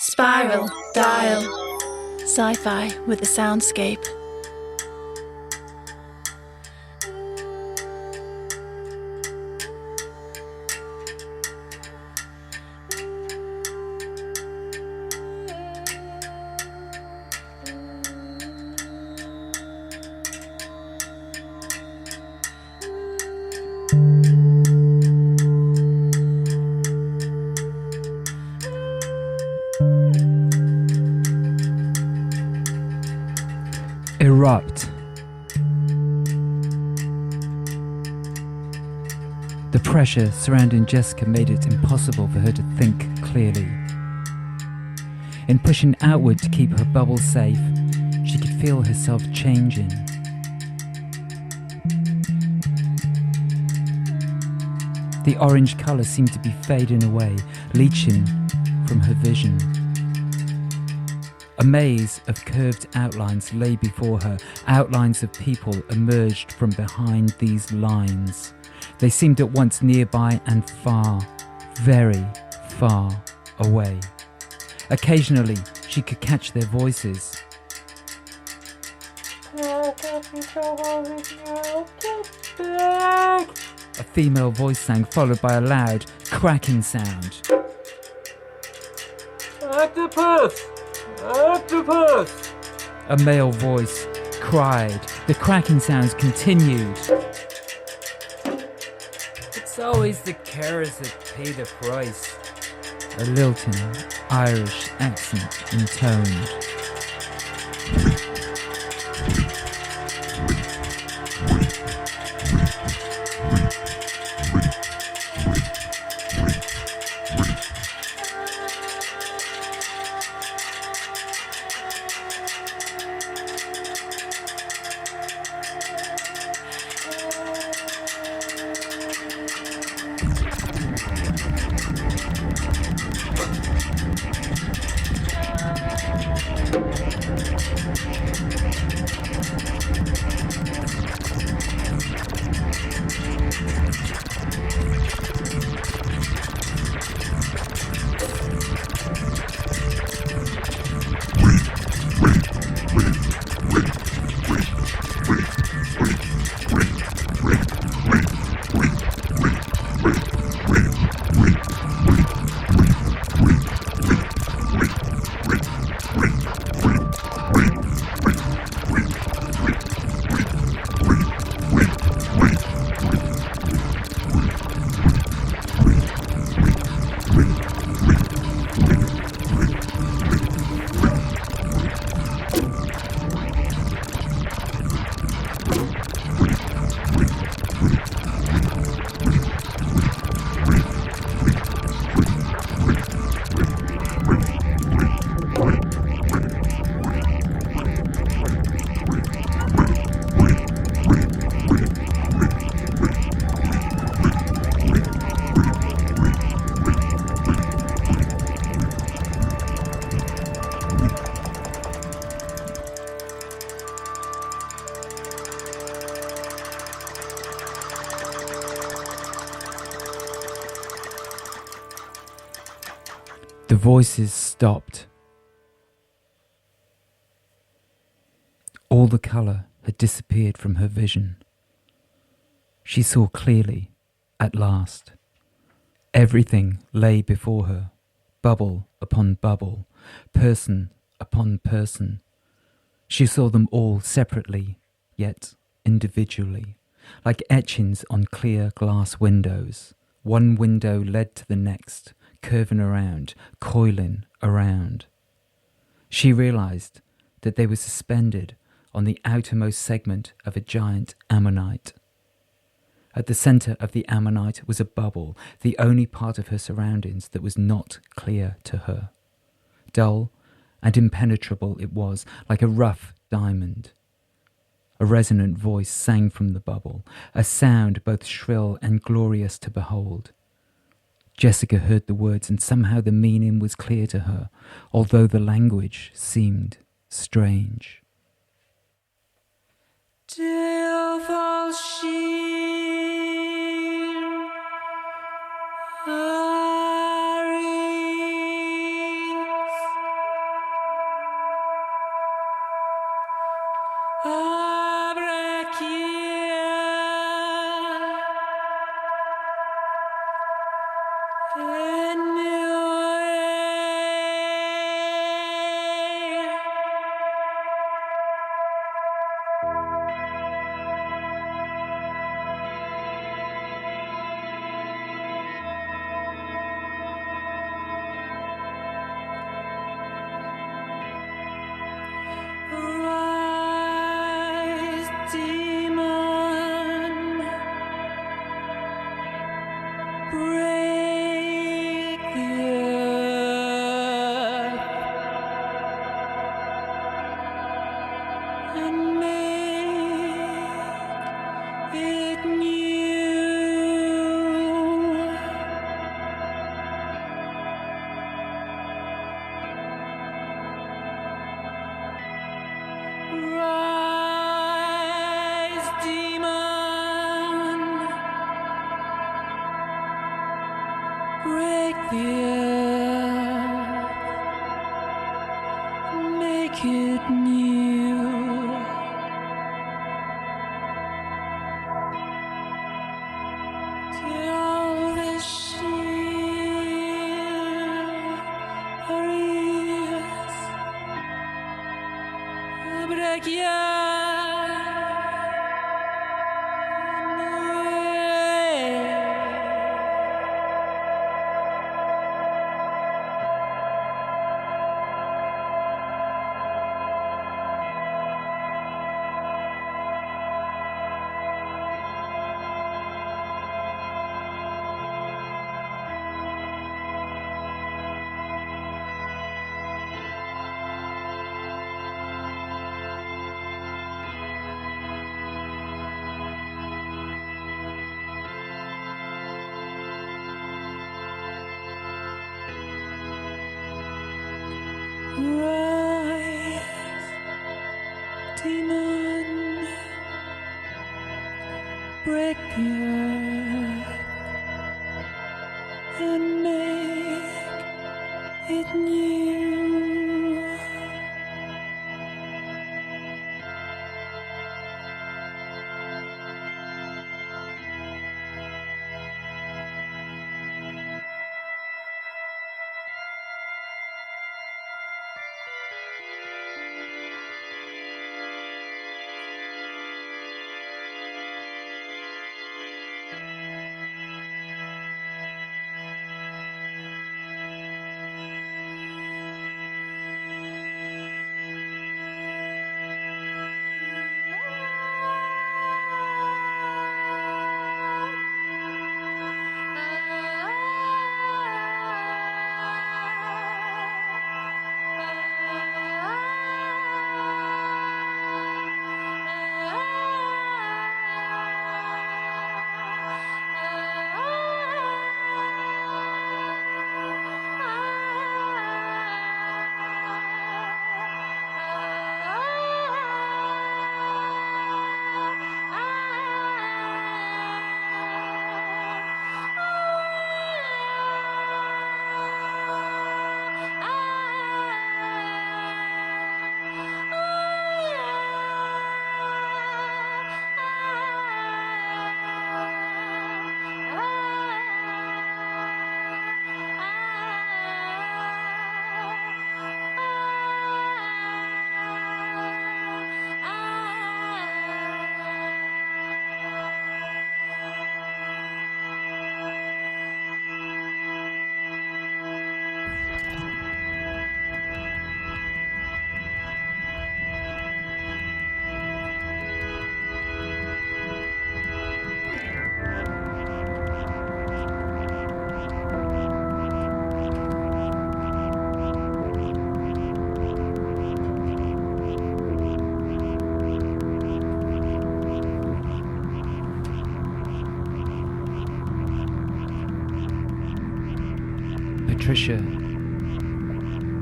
Spiral, dial. Sci-fi with a soundscape. Erupt. The pressure surrounding Jessica made it impossible for her to think clearly. In pushing outward to keep her bubble safe, she could feel herself changing. The orange colour seemed to be fading away, leaching from her vision. A maze of curved outlines lay before her. Outlines of people emerged from behind these lines. They seemed at once nearby and far, very far away. Occasionally, she could catch their voices. A female voice sang, followed by a loud, cracking sound. Octopus! Octopus! A male voice cried. The cracking sounds continued. It's always the carers that pay the price. A lilting Irish accent intoned. The voices stopped. All the colour had disappeared from her vision. She saw clearly, at last. Everything lay before her, bubble upon bubble, person upon person. She saw them all separately, yet individually, like etchings on clear glass windows. One window led to the next, curving around, coiling around. She realised that they were suspended on the outermost segment of a giant ammonite. At the centre of the ammonite was a bubble, the only part of her surroundings that was not clear to her. Dull and impenetrable it was, like a rough diamond. A resonant voice sang from the bubble, a sound both shrill and glorious to behold. Jessica heard the words, and somehow the meaning was clear to her, although the language seemed strange. Break the earth, make it new. Tell the shiveries, break Rise, demon, break the earth and make it new. Patricia,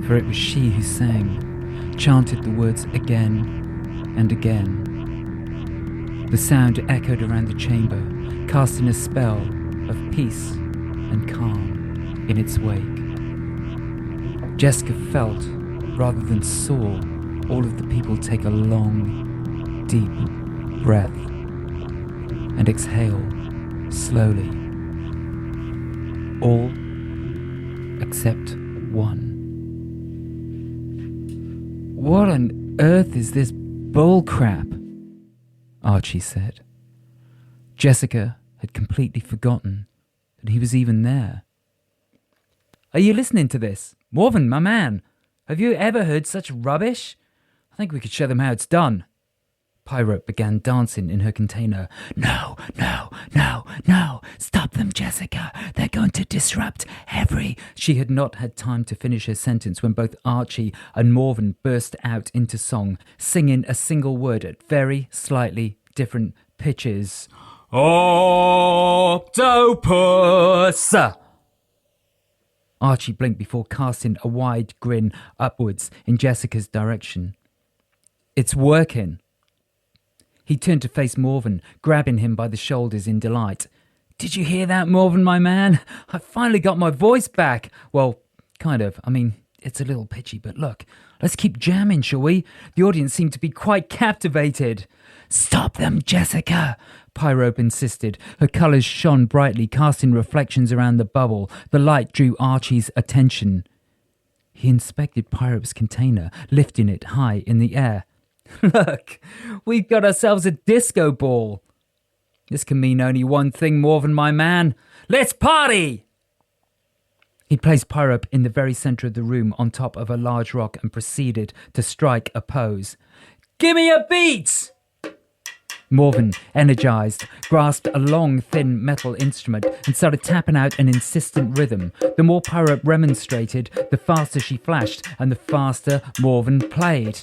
for it was she who sang, chanted the words again and again. The sound echoed around the chamber, casting a spell of peace and calm in its wake. Jessica felt, rather than saw, all of the people take a long, deep breath and exhale slowly. All except one. What on earth is this bullcrap? Archie said. Jessica had completely forgotten that he was even there. Are you listening to this? Morven, my man, have you ever heard such rubbish? I think we could show them how it's done. Pyrope began dancing in her container. No, stop them, Jessica. They're going to disrupt every... She had not had time to finish her sentence when both Archie and Morven burst out into song, singing a single word at very slightly different pitches. Octopus! Archie blinked before casting a wide grin upwards in Jessica's direction. It's working. He turned to face Morven, grabbing him by the shoulders in delight. Did you hear that, Morven, my man? I finally got my voice back. Well, kind of. I mean, it's a little pitchy, but look, let's keep jamming, shall we? The audience seemed to be quite captivated. Stop them, Jessica, Pyrope insisted. Her colours shone brightly, casting reflections around the bubble. The light drew Archie's attention. He inspected Pyrope's container, lifting it high in the air. Look, we've got ourselves a disco ball. This can mean only one thing, Morven, my man. Let's party! He placed Pyrope in the very centre of the room on top of a large rock and proceeded to strike a pose. Give me a beat! Morven, energised, grasped a long, thin metal instrument and started tapping out an insistent rhythm. The more Pyrope remonstrated, the faster she flashed and the faster Morven played.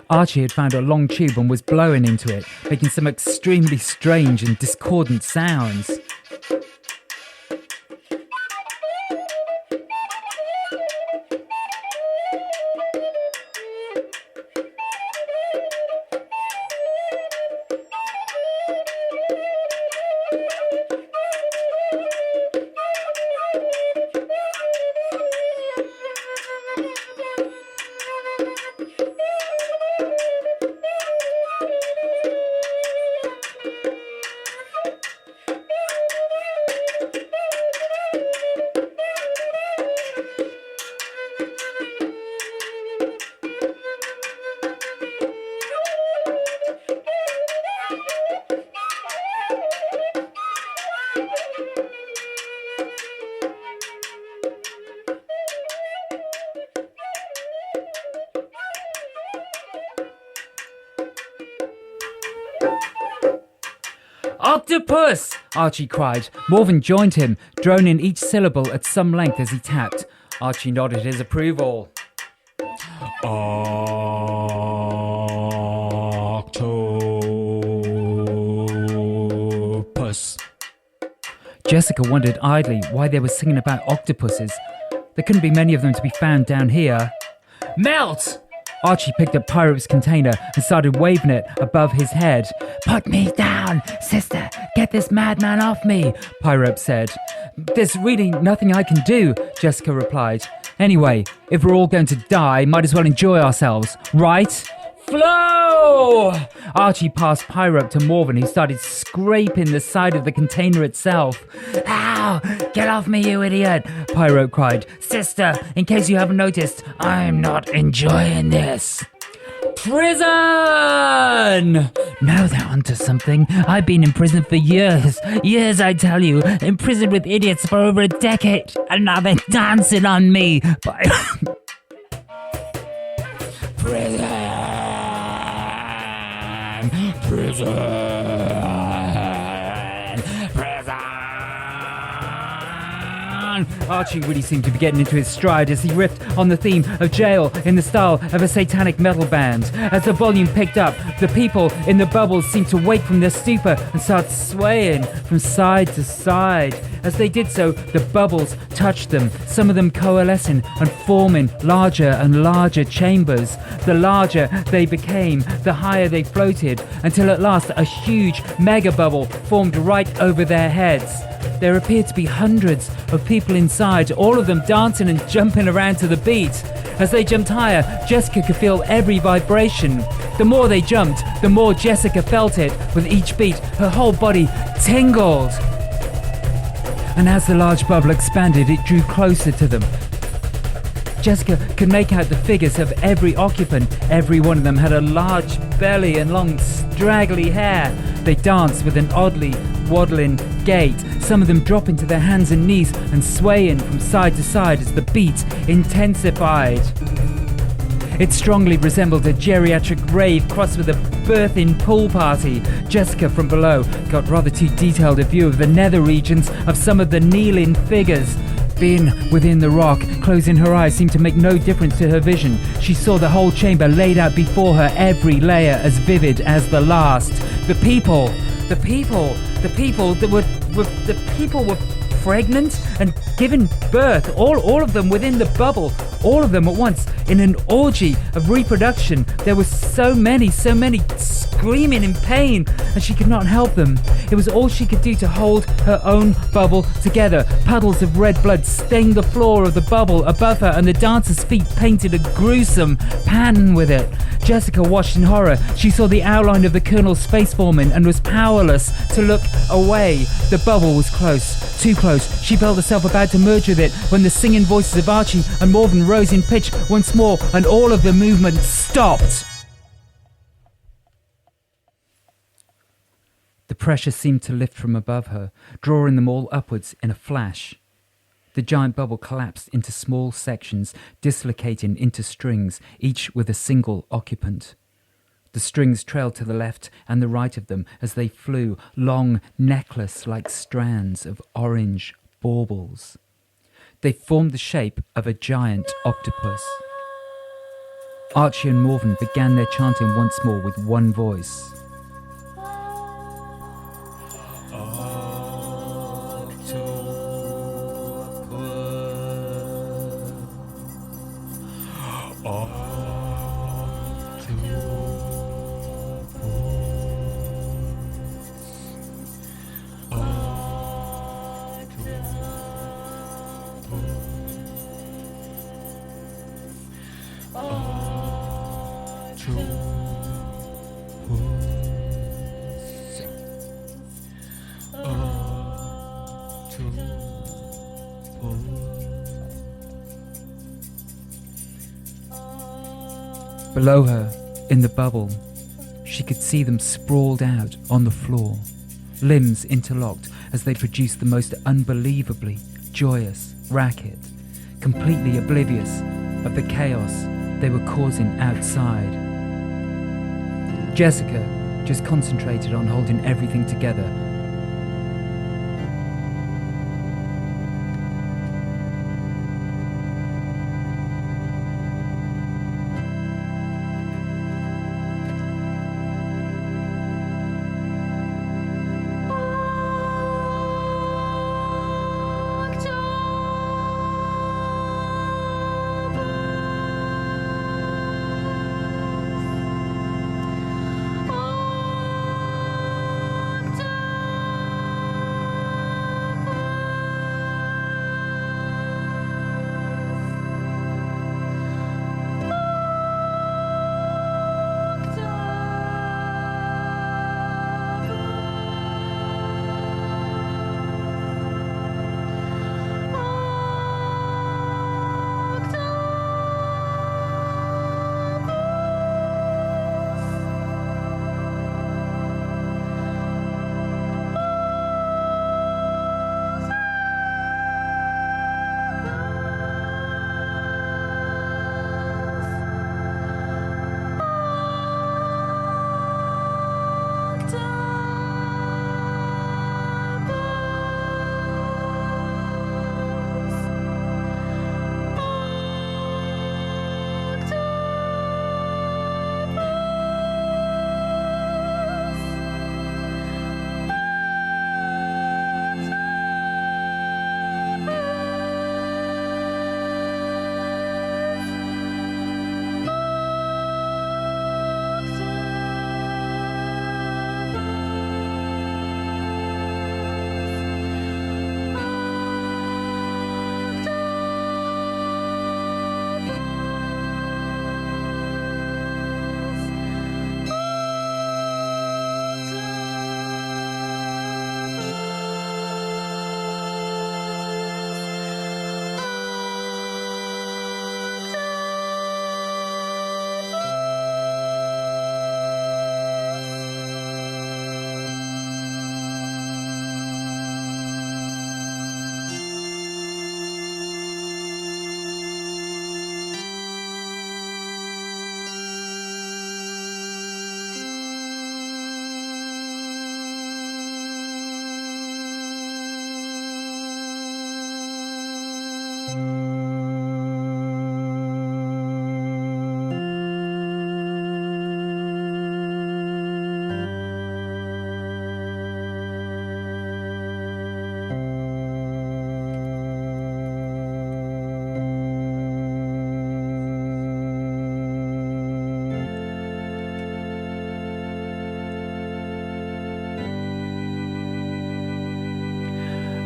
Archie had found a long tube and was blowing into it, making some extremely strange and discordant sounds. Octopus! Archie cried. Morven joined him, droning each syllable at some length as he tapped. Archie nodded his approval. Octopus. Jessica wondered idly why they were singing about octopuses. There couldn't be many of them to be found down here. Melt! Archie picked up Pyrope's container and started waving it above his head. Put me down, sister! Get this madman off me, Pyrope said. There's really nothing I can do, Jessica replied. Anyway, if we're all going to die, might as well enjoy ourselves, right? Flow! Archie passed Pyrope to Morven, who started scraping the side of the container itself. Ow! Get off me, you idiot! Pyrope cried. Sister, in case you haven't noticed, I'm not enjoying this. Prison! Now they're onto something. I've been in prison for years. Years, I tell you. In prison with idiots for over a decade. And now they're dancing on me. Prison! Archie really seemed to be getting into his stride as he riffed on the theme of jail in the style of a satanic metal band. As the volume picked up, the people in the bubbles seemed to wake from their stupor and start swaying from side to side. As they did so, the bubbles touched them, some of them coalescing and forming larger and larger chambers. The larger they became, the higher they floated, until at last a huge mega bubble formed right over their heads. There appeared to be hundreds of people inside, all of them dancing and jumping around to the beat. As they jumped higher, Jessica could feel every vibration. The more they jumped, the more Jessica felt it. With each beat, her whole body tingled. And as the large bubble expanded, it drew closer to them. Jessica could make out the figures of every occupant. Every one of them had a large belly and long, straggly hair. They danced with an oddly waddling gait, some of them dropping to their hands and knees and swaying from side to side as the beat intensified. It strongly resembled a geriatric rave crossed with a birthing pool party. Jessica from below got rather too detailed a view of the nether regions of some of the kneeling figures. Being within the rock, closing her eyes seemed to make no difference to her vision. She saw the whole chamber laid out before her, every layer as vivid as the last. The people were pregnant and giving birth, all of them within the bubble, all of them at once, in an orgy of reproduction. There were so many screaming in pain, and she could not help them. It was all she could do to hold her own bubble together. Puddles of red blood stained the floor of the bubble above her, and the dancers' feet painted a gruesome pattern with it. Jessica watched in horror. She saw the outline of the Colonel's face forming and was powerless to look away. The bubble was close, too close. She felt herself about to merge with it when the singing voices of Archie and Morven rose in pitch once more, and all of the movement stopped. The pressure seemed to lift from above her, drawing them all upwards in a flash. The giant bubble collapsed into small sections, dislocating into strings, each with a single occupant. The strings trailed to the left and the right of them as they flew, long necklace-like strands of orange baubles. They formed the shape of a giant octopus. Archie and Morven began their chanting once more with one voice. Below her, in the bubble, she could see them sprawled out on the floor, limbs interlocked as they produced the most unbelievably joyous racket, completely oblivious of the chaos they were causing outside. Jessica just concentrated on holding everything together.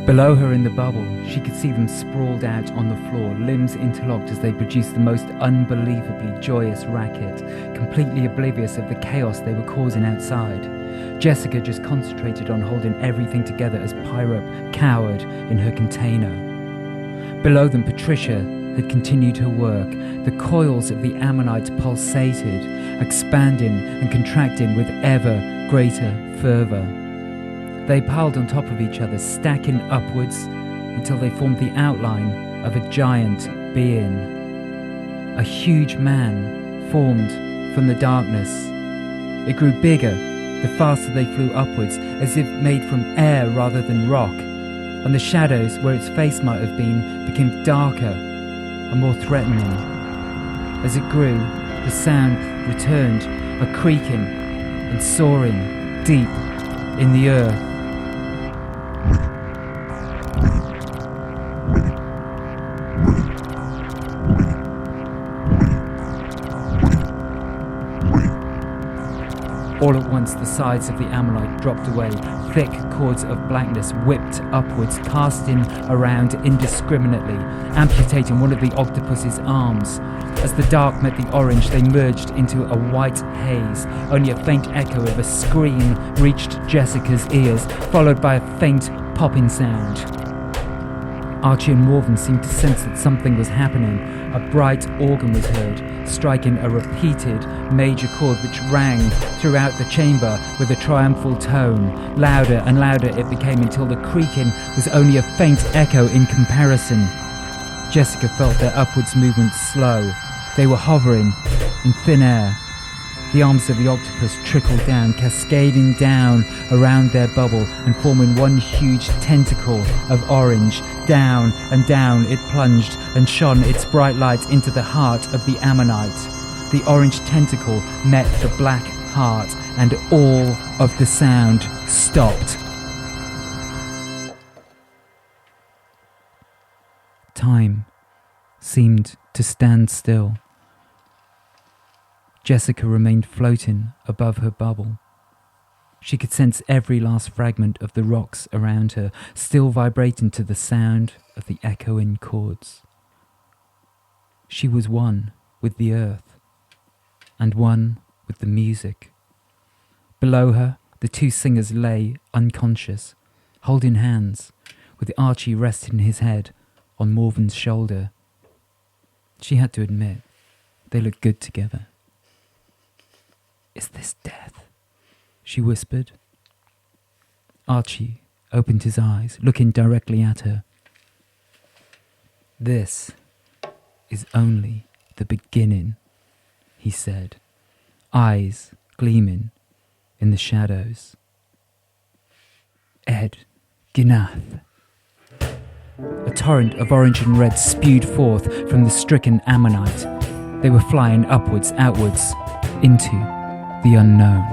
Below her in the bubble, she could see them sprawled out on the floor, limbs interlocked as they produced the most unbelievably joyous racket, completely oblivious of the chaos they were causing outside. Jessica just concentrated on holding everything together as Pyrup cowered in her container. Below them, Patricia had continued her work. The coils of the ammonite pulsated, expanding and contracting with ever greater fervour. They piled on top of each other, stacking upwards until they formed the outline of a giant being. A huge man formed from the darkness. It grew bigger the faster they flew upwards, as if made from air rather than rock, and the shadows where its face might have been became darker and more threatening. As it grew, the sound returned, a creaking and soaring deep in the earth. All at once, the sides of the ammonite dropped away. Thick cords of blackness whipped upwards, casting around indiscriminately, amputating one of the octopus's arms. As the dark met the orange, they merged into a white haze. Only a faint echo of a scream reached Jessica's ears, followed by a faint popping sound. Archie and Morven seemed to sense that something was happening. A bright organ was heard, striking a repeated major chord which rang throughout the chamber with a triumphal tone. Louder and louder it became until the creaking was only a faint echo in comparison. Jessica felt their upwards movement slow. They were hovering in thin air. The arms of the octopus trickled down, cascading down around their bubble and forming one huge tentacle of orange. Down and down it plunged and shone its bright light into the heart of the ammonite. The orange tentacle met the black heart, and all of the sound stopped. Time seemed to stand still. Jessica remained floating above her bubble. She could sense every last fragment of the rocks around her, still vibrating to the sound of the echoing chords. She was one with the earth, and one with the music. Below her, the two singers lay unconscious, holding hands, with Archie resting his head on Morven's shoulder. She had to admit, they looked good together. "Is this death?" she whispered. Archie opened his eyes, looking directly at her. "This is only the beginning," he said, eyes gleaming in the shadows. Ed Ginath. A torrent of orange and red spewed forth from the stricken ammonite. They were flying upwards, outwards, into the unknown.